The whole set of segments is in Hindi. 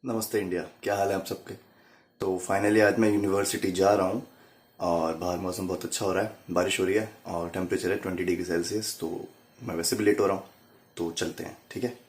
नमस्ते इंडिया, क्या हाल है आप सबके। तो फाइनली आज मैं यूनिवर्सिटी जा रहा हूँ और बाहर मौसम बहुत अच्छा हो रहा है, बारिश हो रही है और टेम्परेचर है 20 डिग्री सेल्सियस। तो मैं वैसे भी लेट हो रहा हूँ, तो चलते हैं, ठीक है।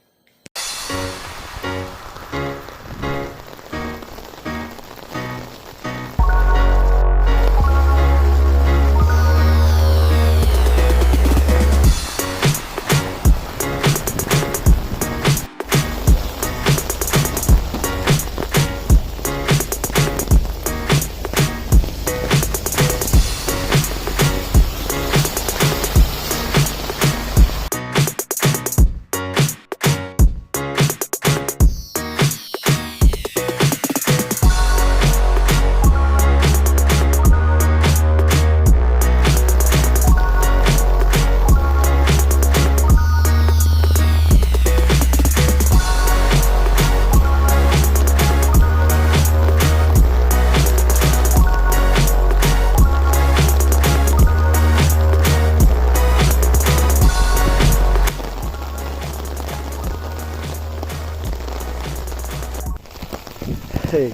हे,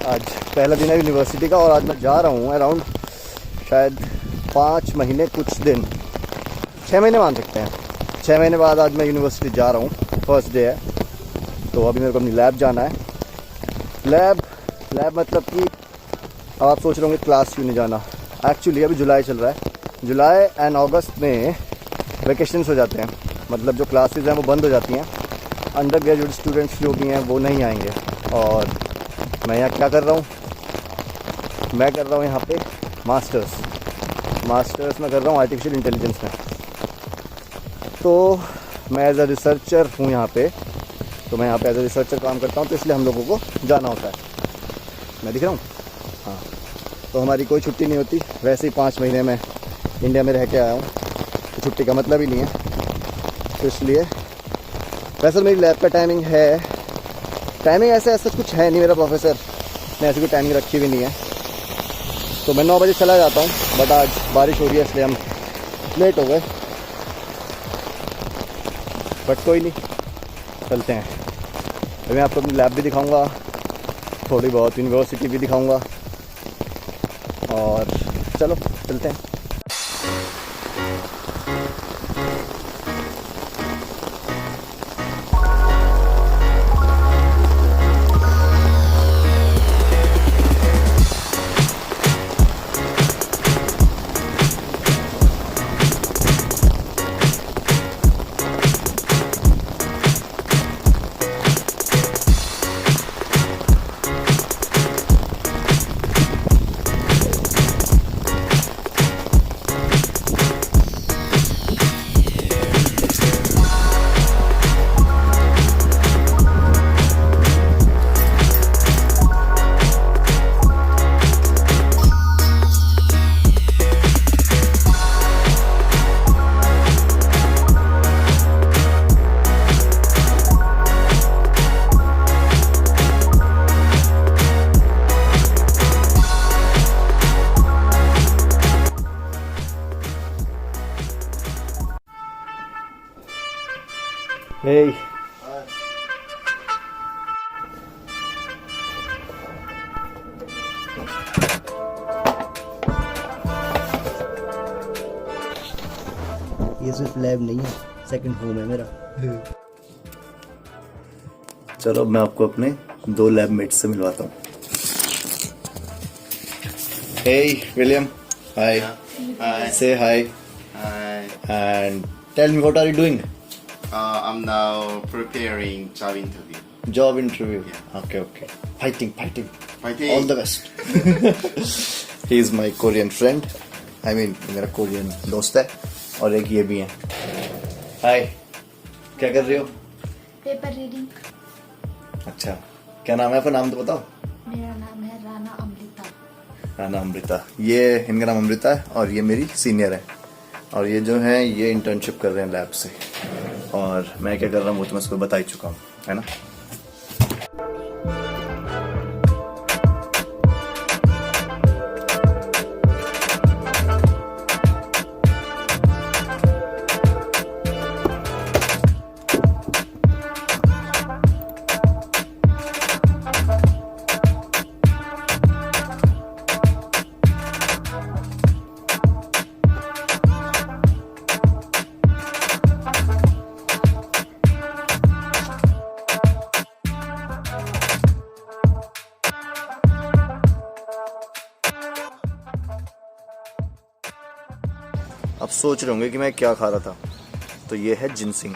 आज पहला दिन है यूनिवर्सिटी का और आज मैं जा रहा हूँ अराउंड शायद 5 महीने कुछ दिन, 6 महीने मान सकते हैं। 6 महीने बाद आज मैं यूनिवर्सिटी जा रहा हूँ, फर्स्ट डे है। तो अभी मेरे को अपनी लैब जाना है। लैब मतलब कि अब आप सोच रहे होंगे क्लास क्यों नहीं जाना। एक्चुअली अभी जुलाई चल रहा है, जुलाई एंड अगस्त में वेकेशंस हो जाते हैं, मतलब जो क्लासेस हैं वो बंद हो जाती हैं। अंडर ग्रेजुएट स्टूडेंट्स जो भी हैं वो नहीं आएंगे। और मैं यहाँ क्या कर रहा हूँ, मैं कर रहा हूँ यहाँ पे मास्टर्स में कर रहा हूँ आर्टिफिशियल इंटेलिजेंस में। तो मैं एज अ रिसर्चर हूँ यहाँ पे, तो मैं यहाँ पे एज अ रिसर्चर काम करता हूँ, तो इसलिए हम लोगों को जाना होता है। मैं दिख रहा हूँ, हाँ। तो हमारी कोई छुट्टी नहीं होती, वैसे ही 5 महीने में इंडिया में रह के आया हूँ, तो छुट्टी का मतलब ही नहीं है। तो इसलिए वैसे मेरी लैब का टाइमिंग ऐसे ऐसा कुछ है नहीं, मेरा प्रोफेसर ने ऐसी कोई टाइमिंग रखी भी नहीं है। तो मैं 9 बजे चला जाता हूँ, बट आज बारिश हो रही है इसलिए हम लेट हो गए, बट कोई नहीं, चलते हैं। अभी मैं आपको अपनी लैब भी दिखाऊंगा, थोड़ी बहुत यूनिवर्सिटी भी दिखाऊंगा, और चलो चलते हैं। Hey. ये सिर्फ लैब नहीं है, सेकंड होम है मेरा। चलो मैं आपको अपने 2 लैबमेट्स से मिलवाता हूँ। Hey William, hi. Hi. Say hi. Hi. And tell me, what are you doing? I'm now preparing job interview. Job interview. Yeah. Okay. Fighting. Fighting. All the best. He is my Korean friend. I mean, मेरा कोरियन दोस्त है, और एक ये भी है। Hi. क्या कर रही हो? Paper reading. अच्छा, क्या नाम है आपका? नाम तो बताओ। मेरा नाम है राना अमृता। राना अमृता, ये इनका नाम अमृता है और ये मेरी सीनियर है। और ये जो है ये इंटर्नशिप कर रहे हैं लैब से, और मैं क्या कर रहा हूँ वो तो मैं उसको बता ही चुका हूँ, है ना। सोच रहे होंगे कि मैं क्या खा रहा था, तो ये है जिनसिंग।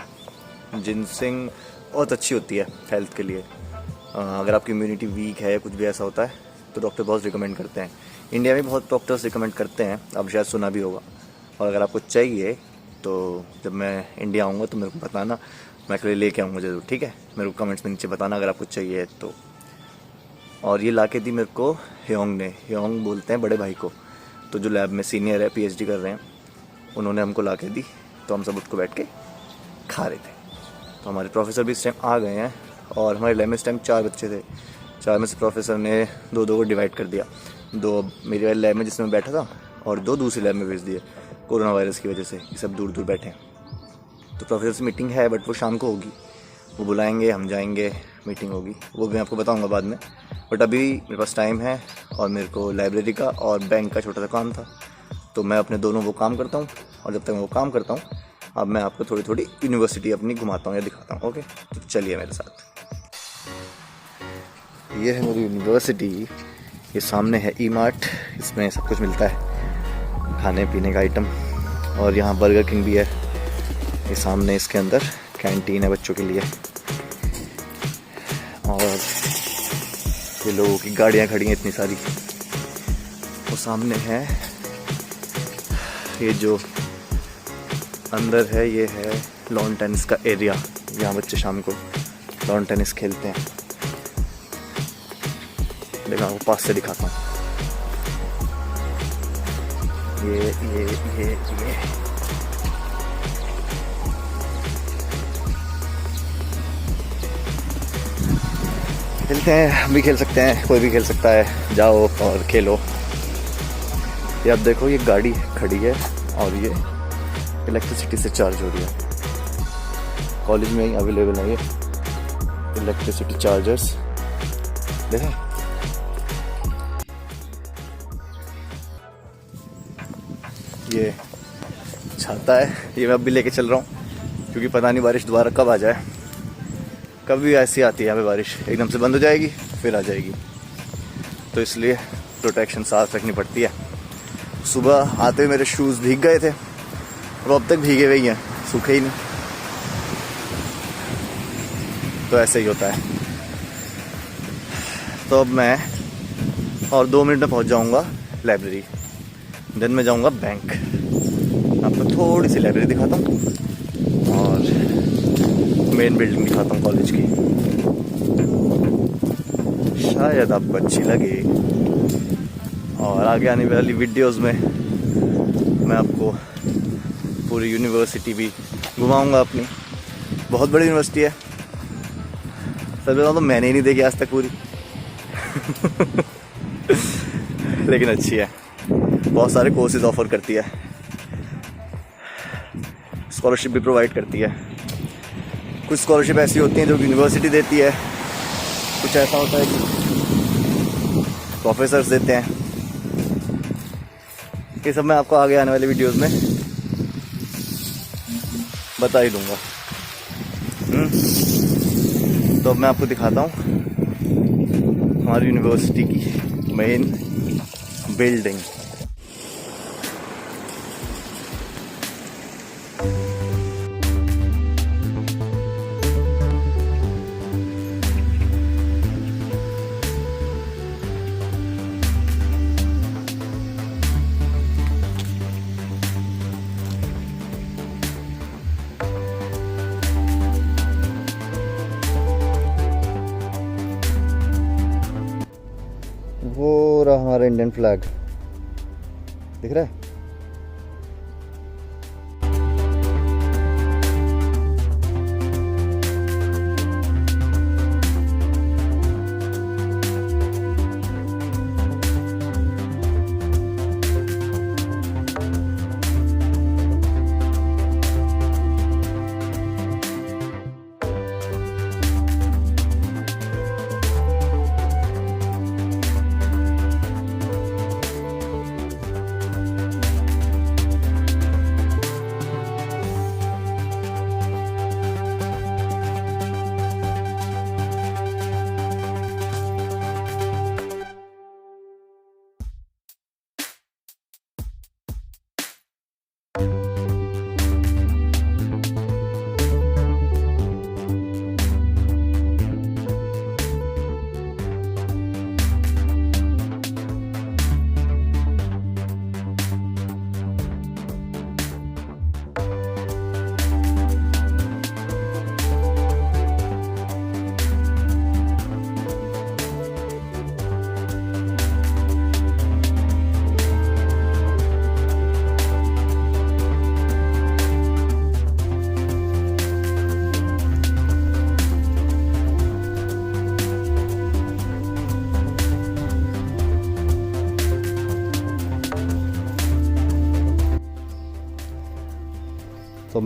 जिनसिंग बहुत अच्छी होती है हेल्थ के लिए। अगर आपकी इम्यूनिटी वीक है या कुछ भी ऐसा होता है तो डॉक्टर बहुत रिकमेंड करते हैं। इंडिया में बहुत डॉक्टर्स रिकमेंड करते हैं, आप शायद सुना भी होगा। और अगर आपको चाहिए तो जब मैं इंडिया आऊँगा तो मेरे को बताना, मैं कल लेके आऊँगा ज़रूर, ठीक है। मेरे को कमेंट्स में नीचे बताना अगर आपको चाहिए तो। और ये ला के दी मेरे को ह्योंग ने, ह्योंग बोलते हैं बड़े भाई को, तो जो लैब में सीनियर है, PhD कर रहे हैं, उन्होंने हमको ला के दी। तो हम सब उसको बैठ के खा रहे थे। तो हमारे प्रोफेसर भी इस टाइम आ गए हैं और हमारे लैब में इस टाइम 4 बच्चे थे। 4 में से प्रोफेसर ने 2-2 को डिवाइड कर दिया। 2 मेरी वाली लैब में जिसमें मैं बैठा था और 2 दूसरी लैब में भेज दिए कोरोना वायरस की वजह से, ये सब दूर दूर बैठे हैं। तो प्रोफेसर से मीटिंग है बट वो शाम को होगी, वो बुलाएंगे, हम जाएंगे, मीटिंग होगी, वो भी मैं आपको बताऊंगा बाद में। बट अभी मेरे पास टाइम है और मेरे को लाइब्रेरी का और बैंक का छोटा सा काम था, तो मैं अपने दोनों वो काम करता हूँ। और जब तक मैं वो काम करता हूँ अब मैं आपको थोड़ी थोड़ी यूनिवर्सिटी अपनी घुमाता हूँ या दिखाता हूँ। ओके, तो चलिए मेरे साथ। ये है मेरी यूनिवर्सिटी, ये सामने है ई-मार्ट, इसमें सब कुछ मिलता है खाने पीने का आइटम। और यहाँ बर्गर किंग भी है, ये सामने इसके अंदर कैंटीन है बच्चों के लिए। और ये लोगों की गाड़ियाँ खड़ी हैं इतनी सारी। वो सामने है ये जो अंदर है, ये है लॉन टेनिस का एरिया। यहाँ बच्चे शाम को लॉन टेनिस खेलते हैं। देखा, वो पास से दिखाता हूँ। ये खेलते हैं, हम भी खेल सकते हैं, कोई भी खेल सकता है, जाओ और खेलो। ये आप देखो, ये गाड़ी खड़ी है और ये इलेक्ट्रिसिटी से चार्ज हो रही है। कॉलेज में ही अवेलेबल है ये इलेक्ट्रिसिटी चार्जर्स, देखें। ये छाता है, ये मैं अब भी लेके चल रहा हूँ क्योंकि पता नहीं बारिश दोबारा कब आ जाए। कभी ऐसी आती है यहाँ पे बारिश, एकदम से बंद हो जाएगी फिर आ जाएगी, तो इसलिए प्रोटेक्शन साथ रखनी पड़ती है। सुबह आते हुए मेरे शूज़ भीग गए थे, वो अब तक भीगे हुए ही हैं, सूखे ही नहीं। तो ऐसे ही होता है। तो अब मैं और 2 मिनट में पहुँच जाऊँगा लाइब्रेरी, देन मैं जाऊँगा बैंक। आपको थोड़ी सी लाइब्रेरी दिखाता हूँ और मेन बिल्डिंग दिखाता हूँ कॉलेज की, शायद आपको अच्छी लगे। और आगे आने वाली वीडियोस में मैं आपको पूरी यूनिवर्सिटी भी घुमाऊंगा अपनी। बहुत बड़ी यूनिवर्सिटी है, सच बताऊँ तो मैंने ही नहीं देखी आज तक पूरी लेकिन अच्छी है, बहुत सारे कोर्सेज ऑफर करती है, स्कॉलरशिप भी प्रोवाइड करती है। कुछ स्कॉलरशिप ऐसी होती हैं जो यूनिवर्सिटी देती है, कुछ ऐसा होता है कि प्रोफेसर्स देते हैं। ये सब मैं आपको आगे आने वाले वीडियोस में बता ही दूंगा। तो अब मैं आपको दिखाता हूँ हमारी यूनिवर्सिटी की मेन बिल्डिंग। वो रहा हमारा इंडियन फ्लैग, दिख रहा है।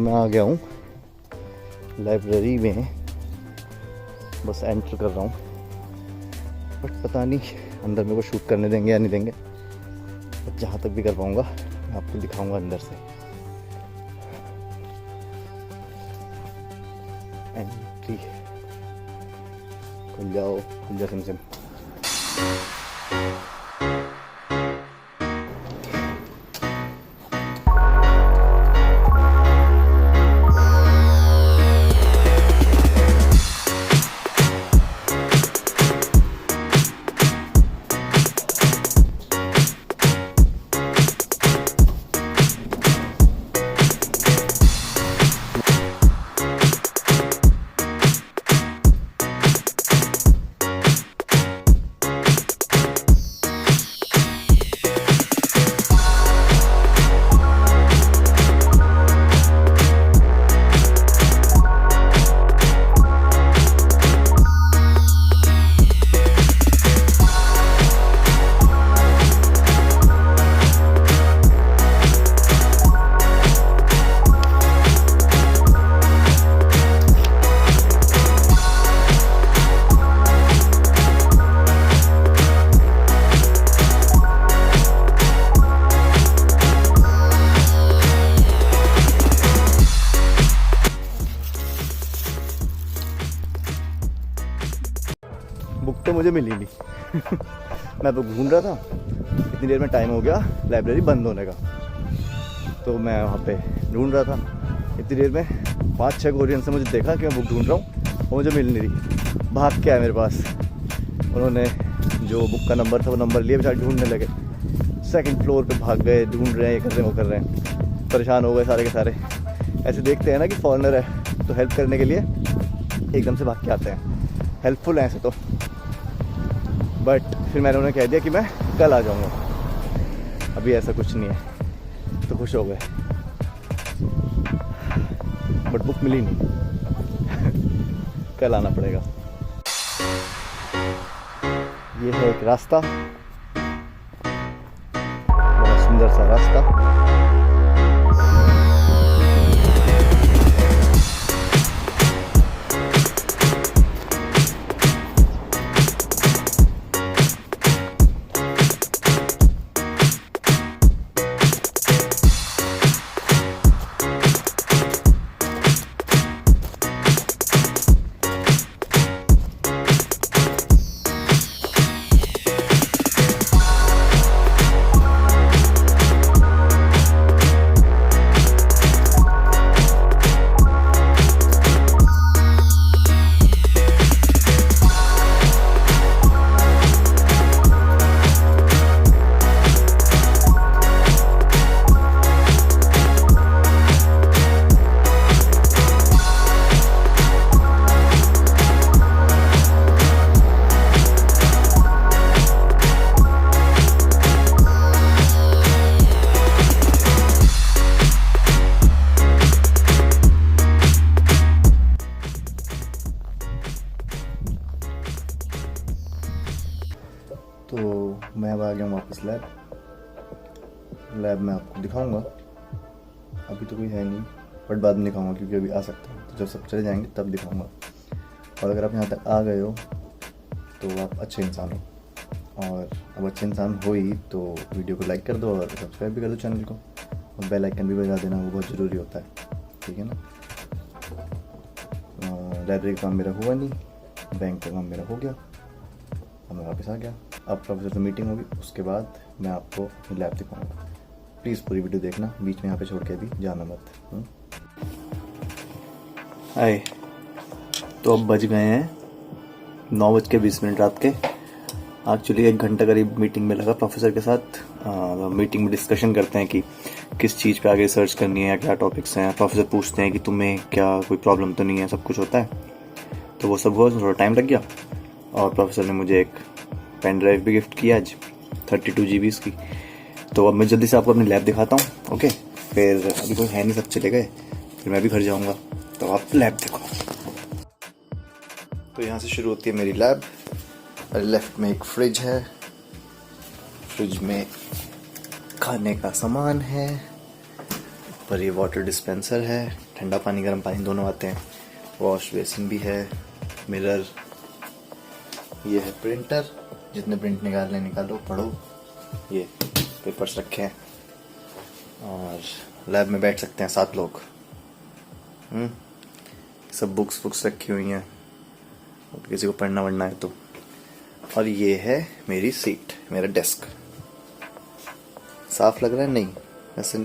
मैं आ गया हूँ लाइब्रेरी में, बस एंटर कर रहा हूँ, बट पता नहीं अंदर मेरे को शूट करने देंगे या नहीं देंगे। बट जहाँ तक भी कर पाऊँगा मैं आपको दिखाऊँगा अंदर से। एंट्री, खुल जाओ, खुल जा सिम। बुक तो मुझे मिली नहीं मैं बुक ढूंढ रहा था, इतनी देर में टाइम हो गया लाइब्रेरी बंद होने का। तो मैं वहाँ पे ढूंढ रहा था, इतनी देर में 5-6 कोरियन से मुझे देखा कि मैं बुक ढूंढ रहा हूँ और मुझे मिल नहीं रही। भाग के आया मेरे पास, उन्होंने जो बुक का नंबर था वो नंबर लिए, बेचारे ढूंढने लगे। 2nd फ्लोर पे भाग गए, ढूंढ रहे हैं, ये कर रहे हैं, वो कर रहे हैं, परेशान हो गए सारे के सारे। ऐसे देखते हैं ना कि फॉरेनर है तो हेल्प करने के लिए एकदम से भाग के आते हैं, हेल्पफुल हैं ऐसे तो। बट फिर मैंने उन्हें कह दिया कि मैं कल आ जाऊँगा, अभी ऐसा कुछ नहीं है, तो खुश हो गए। बट बुक मिली नहीं कल आना पड़ेगा। ये है एक रास्ता, बड़ा सुंदर सा रास्ता। तो मैं अब आ गया हूँ वापस लैब में आपको दिखाऊंगा। अभी तो कोई है नहीं, बट बाद में दिखाऊंगा क्योंकि अभी आ सकता है, तो जब सब चले जाएंगे तब दिखाऊंगा। और अगर आप यहाँ तक आ गए हो तो आप अच्छे इंसान हो, और अब अच्छे इंसान हो ही तो वीडियो को लाइक कर दो और सब्सक्राइब भी कर दो चैनल को, और बेल आइकन भी बजा देना, वो बहुत ज़रूरी होता है, ठीक है ना। लाइब्रेरी का काम मेरा हुआ नहीं, बैंक का काम मेरा हो गया, अब मैं वापस आ गया। अब प्रोफेसर से मीटिंग होगी, उसके बाद मैं आपको अपनी लैब दिखाऊंगा। प्लीज़ पूरी वीडियो देखना, बीच में यहाँ पे छोड़ के भी जाना मत। आए तो अब बज गए हैं 9:20 रात के। एक्चुअली 1 घंटा करीब मीटिंग में लगा प्रोफेसर के साथ। मीटिंग में डिस्कशन करते हैं कि किस चीज़ पे आगे रिसर्च करनी है या क्या टॉपिक्स हैं। प्रोफेसर पूछते हैं कि तुम्हें क्या कोई प्रॉब्लम तो नहीं है, सब कुछ होता है। तो वो सब हुआ, थोड़ा टाइम लग गया। और प्रोफेसर ने मुझे एक पेन ड्राइव भी गिफ्ट किया आज, 32 GB की। तो अब मैं जल्दी से आपको अपनी लैब दिखाता हूँ, ओके। फिर अभी कोई है नहीं, सब चले गए, फिर मैं भी घर जाऊँगा, तो आप लैब देखो। तो यहाँ से शुरू होती है मेरी लैब। लेफ्ट में एक फ्रिज है, फ्रिज में खाने का सामान है, ऊपर ये वाटर डिस्पेंसर है, ठंडा पानी गर्म पानी दोनों आते हैं। वॉश बेसिन भी है, मिरर, ये है प्रिंटर, जितने प्रिंट निकालने निकालो पढ़ो, ये पेपर्स रखे हैं और लैब में बैठ सकते हैं 7 लोग। सब बुक्स रखी हुई हैं और किसी को पढ़ना वढ़ना है तो। और ये है मेरी सीट, मेरा डेस्क। साफ लग रहा है? नहीं, ऐसे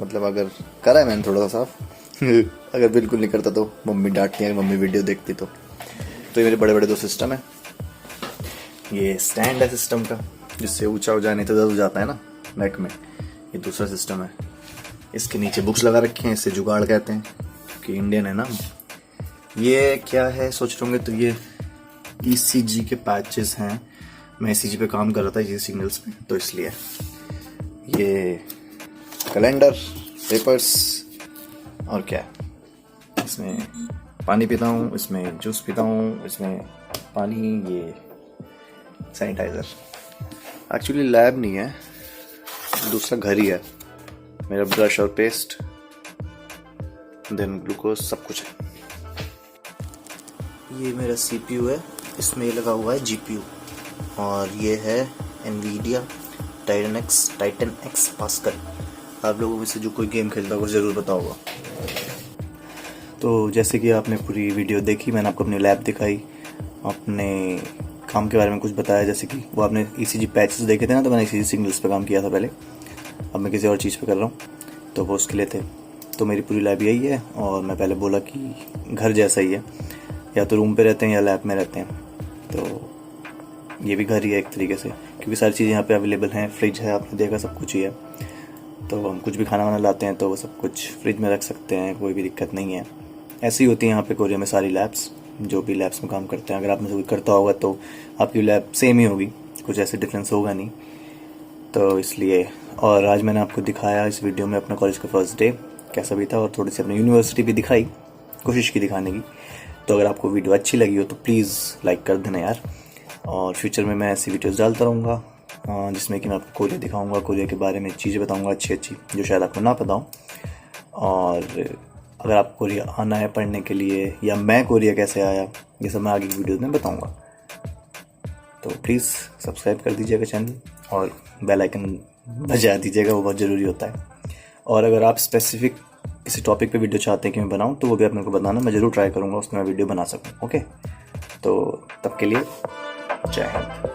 मतलब अगर करा है मैंने थोड़ा सा साफ अगर बिल्कुल नहीं करता तो मम्मी डांटती है, मम्मी वीडियो देखती तो। ये मेरे बड़े बड़े 2 सिस्टम है। ये स्टैंड है सिस्टम का, जिससे ऊंचा हो जाए, नहीं तो दर्द हो जाता है ना नेक में। ये दूसरा सिस्टम है, इसके नीचे बुक्स लगा रखे हैं, इससे जुगाड़ कहते हैं कि इंडियन है ना। ये क्या है सोच रहे होंगे, तो ये ECG के पैचेस हैं। मैं ECG पे काम कर रहा था, ये सिग्नल्स पे, तो इसलिए। ये कैलेंडर, पेपर्स और क्या, इसमें पानी पीता हूँ, इसमें जूस पीता हूँ, इसमें पानी, ये सैनिटाइज़र। एक्चुअली लैब नहीं है, दूसरा घर ही है। मेरा ब्रश और पेस्ट, देन ग्लूकोज, सब कुछ है। ये मेरा CPU है, इसमें ये लगा हुआ है GPU, और ये है NVIDIA टाइटन X पास्कल। आप लोगों में से जो कोई गेम खेलता होगा ज़रूर पता होगा। तो जैसे कि आपने पूरी वीडियो देखी, मैंने आपको अपनी लैब दिखाई, अपने काम के बारे में कुछ बताया। जैसे कि वो आपने ECG पैचेस देखे थे ना, तो मैंने ECG सिग्नल्स पे काम किया था पहले, अब मैं किसी और चीज़ पे कर रहा हूँ, तो वो उसके लिए थे। तो मेरी पूरी लैब यही है, और मैं पहले बोला कि घर जैसा ही है, या तो रूम पे रहते हैं या लैब में रहते हैं, तो ये भी घर ही है एक तरीके से, क्योंकि सारी चीज़ें यहाँ पे अवेलेबल हैं। फ्रिज है, आपने देखा, सब कुछ ही है। तो हम कुछ भी खाना वाना लाते हैं तो वो सब कुछ फ्रिज में रख सकते हैं, कोई भी दिक्कत नहीं है। ऐसी ही होती है यहाँ पे कोरिया में सारी लैब्स, जो भी लैब्स में काम करते हैं। अगर आप में से कोई करता होगा तो आपकी लैब सेम ही होगी, कुछ ऐसे डिफरेंस होगा नहीं, तो इसलिए। और आज मैंने आपको दिखाया इस वीडियो में अपना कॉलेज का फर्स्ट डे कैसा भी था, और थोड़ी सी अपनी यूनिवर्सिटी भी दिखाई, कोशिश की दिखाने की। तो अगर आपको वीडियो अच्छी लगी हो तो प्लीज़ लाइक कर देना यार। और फ्यूचर में मैं ऐसी वीडियोस डालता रहूँगा, जिसमें कि मैं आपको कोरिया दिखाऊंगा, कोरिया के बारे में चीज़ें बताऊंगा अच्छी जो शायद आपको ना पता हो। और अगर आपको कोरिया आना है पढ़ने के लिए, या मैं कोरिया कैसे आया, ये सब मैं आगे की वीडियोस में बताऊंगा। तो प्लीज़ सब्सक्राइब कर दीजिएगा चैनल, और बेल आइकन बजा दीजिएगा, वो बहुत ज़रूरी होता है। और अगर आप स्पेसिफिक किसी टॉपिक पे वीडियो चाहते हैं कि मैं बनाऊं, तो वो भी आप मेरे को बताना, मैं ज़रूर ट्राई करूँगा उसमें मैं वीडियो बना सकूँ। ओके, तो तब के लिए जय हिंद।